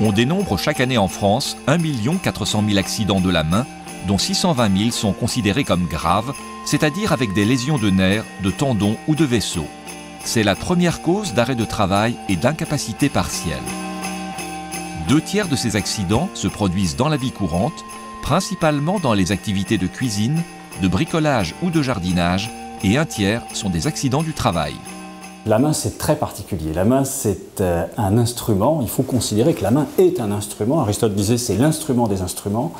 On dénombre chaque année en France 1 400 000 accidents de la main, dont 620 000 sont considérés comme graves, c'est-à-dire avec des lésions de nerfs, de tendons ou de vaisseaux. C'est la première cause d'arrêt de travail et d'incapacité partielle. 2/3 de ces accidents se produisent dans la vie courante, principalement dans les activités de cuisine, de bricolage ou de jardinage, et 1/3 sont des accidents du travail. La main, c'est très particulier. La main, c'est un instrument. Il faut considérer que la main est un instrument. Aristote disait c'est l'instrument des instruments.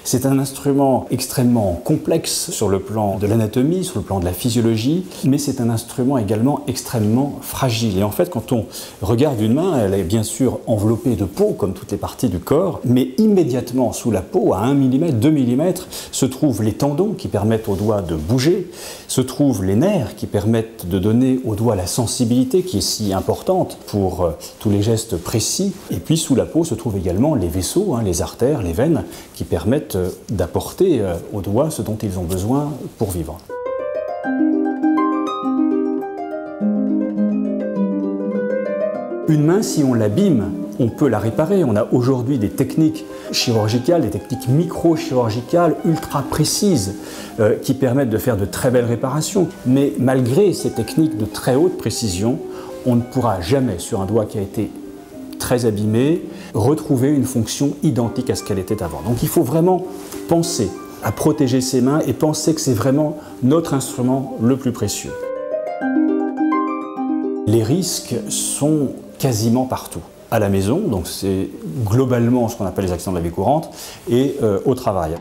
C'est un instrument extrêmement complexe sur le plan de l'anatomie, sur le plan de la physiologie, mais c'est un instrument également extrêmement fragile. Et en fait, quand on regarde une main, elle est bien sûr enveloppée de peau, comme toutes les parties du corps, mais immédiatement sous la peau, à 1 mm, 2 mm, se trouvent les tendons qui permettent aux doigts de bouger, se trouvent les nerfs qui permettent de donner aux doigts la sensibilité qui est si importante pour tous les gestes précis. Et puis sous la peau se trouvent également les vaisseaux, les artères, les veines, qui permettent d'apporter aux doigts ce dont ils ont besoin pour vivre. Une main, si on l'abîme, on peut la réparer. On a aujourd'hui des techniques chirurgicales, des techniques micro-chirurgicales ultra précises qui permettent de faire de très belles réparations. Mais malgré ces techniques de très haute précision, on ne pourra jamais, sur un doigt qui a été très abîmé, retrouver une fonction identique à ce qu'elle était avant. Donc il faut vraiment penser à protéger ses mains et penser que c'est vraiment notre instrument le plus précieux. Les risques sont quasiment partout. À la maison, donc c'est globalement ce qu'on appelle les accidents de la vie courante, et au travail.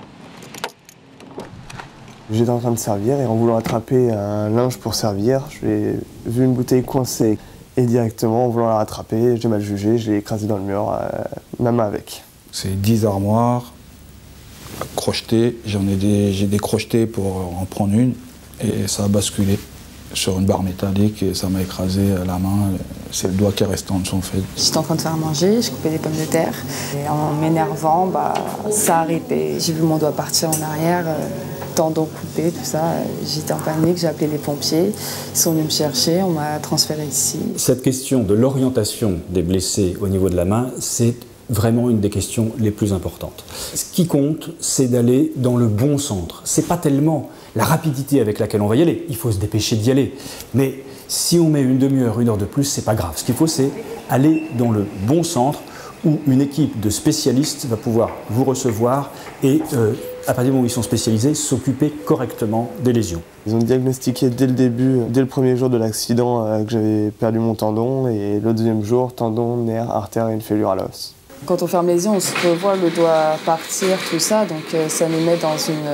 J'étais en train de servir et en voulant attraper un linge pour servir, j'ai vu une bouteille coincée et directement en voulant la rattraper, j'ai mal jugé, je l'ai écrasée dans le mur, ma main avec. C'est 10 armoires crochetées, j'ai décrocheté pour en prendre une et ça a basculé sur une barre métallique et ça m'a écrasé la main. C'est le doigt qui est resté en dessous en fait. J'étais en train de faire à manger, je coupais des pommes de terre et en m'énervant, ça a ripé. J'ai vu mon doigt partir en arrière, tendon coupé, tout ça. J'étais en panique, j'ai appelé les pompiers, ils sont venus me chercher, on m'a transféré ici. Cette question de l'orientation des blessés au niveau de la main, c'est vraiment une des questions les plus importantes. Ce qui compte, c'est d'aller dans le bon centre. C'est pas tellement la rapidité avec laquelle on va y aller, il faut se dépêcher d'y aller. Mais si on met une demi-heure, 1 heure de plus, c'est pas grave. Ce qu'il faut, c'est aller dans le bon centre où une équipe de spécialistes va pouvoir vous recevoir et, à partir du moment où ils sont spécialisés, s'occuper correctement des lésions. Ils ont diagnostiqué dès le début, dès le premier jour de l'accident, que j'avais perdu mon tendon et le deuxième jour, tendon, nerf, artère et une fêlure à l'os. Quand on ferme les yeux, on se revoit le doigt partir, tout ça, donc ça nous met dans une...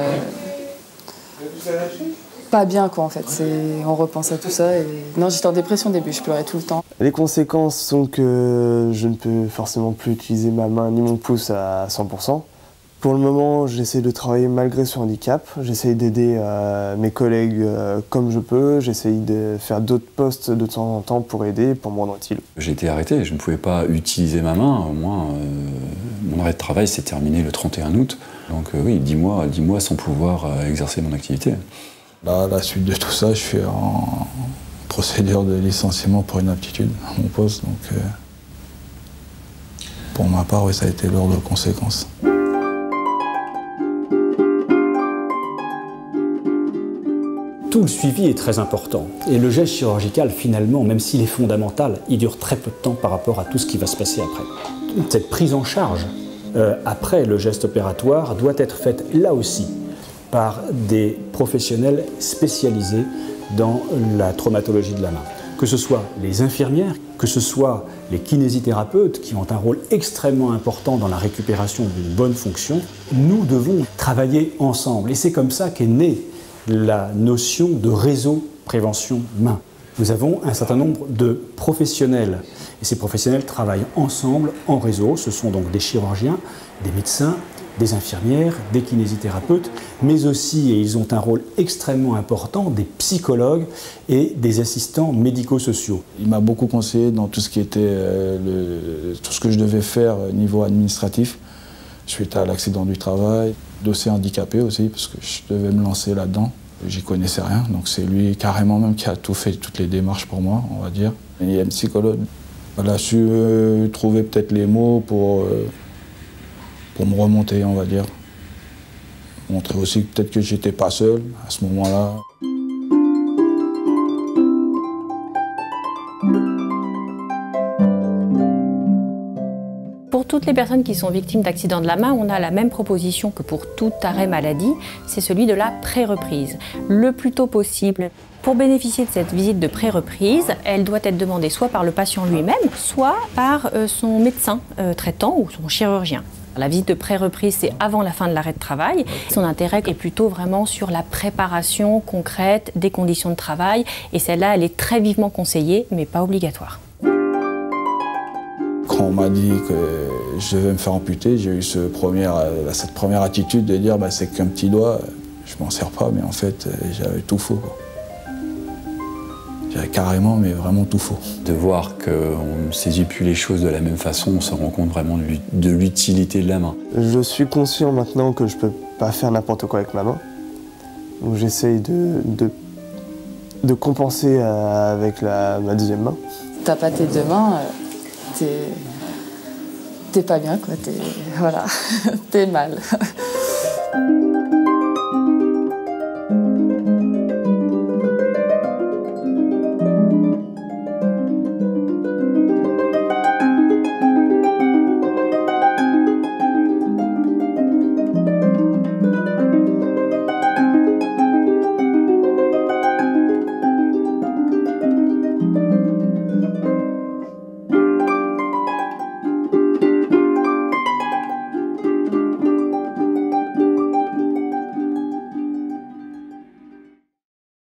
Pas bien quoi en fait, on repense à tout ça et... Non, j'étais en dépression au début, je pleurais tout le temps. Les conséquences sont que je ne peux forcément plus utiliser ma main ni mon pouce à 100%. Pour le moment, j'essaie de travailler malgré ce handicap, j'essaie d'aider mes collègues comme je peux, j'essaie de faire d'autres postes de temps en temps pour aider, pour me rendre utile. J'ai été arrêté, je ne pouvais pas utiliser ma main, au moins mon arrêt de travail s'est terminé le 31 août. Donc oui, 10 mois sans pouvoir exercer mon activité. Là, à la suite de tout ça, je suis en procédure de licenciement pour inaptitude à mon poste. Donc pour ma part, oui, ça a été lourd de conséquences. Tout le suivi est très important. Et le geste chirurgical, finalement, même s'il est fondamental, il dure très peu de temps par rapport à tout ce qui va se passer après. Cette prise en charge après le geste opératoire doit être faite là aussi par des professionnels spécialisés dans la traumatologie de la main. Que ce soit les infirmières, que ce soit les kinésithérapeutes qui ont un rôle extrêmement important dans la récupération d'une bonne fonction, nous devons travailler ensemble. Et c'est comme ça qu'est née la notion de réseau prévention main. Nous avons un certain nombre de professionnels et ces professionnels travaillent ensemble en réseau. Ce sont donc des chirurgiens, des médecins, des infirmières, des kinésithérapeutes, mais aussi, et ils ont un rôle extrêmement important, des psychologues et des assistants médico-sociaux. Il m'a beaucoup conseillé dans tout ce qui était tout ce que je devais faire au niveau administratif suite à l'accident du travail, dossier handicapé aussi, parce que je devais me lancer là-dedans. J'y connaissais rien, donc c'est lui carrément même qui a tout fait, toutes les démarches pour moi, on va dire. Il y a une psychologue Elle a su trouver peut-être les mots pour me remonter, on va dire. Montrer aussi peut-être que j'étais pas seul à ce moment-là. Pour toutes les personnes qui sont victimes d'accidents de la main, on a la même proposition que pour tout arrêt maladie, c'est celui de la pré-reprise, le plus tôt possible. Pour bénéficier de cette visite de pré-reprise, elle doit être demandée soit par le patient lui-même, soit par son médecin traitant ou son chirurgien. La visite de pré-reprise, c'est avant la fin de l'arrêt de travail. Son intérêt est plutôt vraiment sur la préparation concrète des conditions de travail, et celle-là, elle est très vivement conseillée, mais pas obligatoire. Quand on m'a dit que je devais me faire amputer, j'ai eu cette première attitude de dire bah, c'est qu'un petit doigt, je m'en sers pas, mais en fait j'avais tout faux. J'avais carrément, mais vraiment tout faux. De voir qu'on ne saisit plus les choses de la même façon, on se rend compte vraiment de l'utilité de la main. Je suis conscient maintenant que je peux pas faire n'importe quoi avec ma main. Donc j'essaye de compenser avec ma deuxième main. T'as pas tes deux mains, t'es pas bien, quoi. Voilà, t'es mal.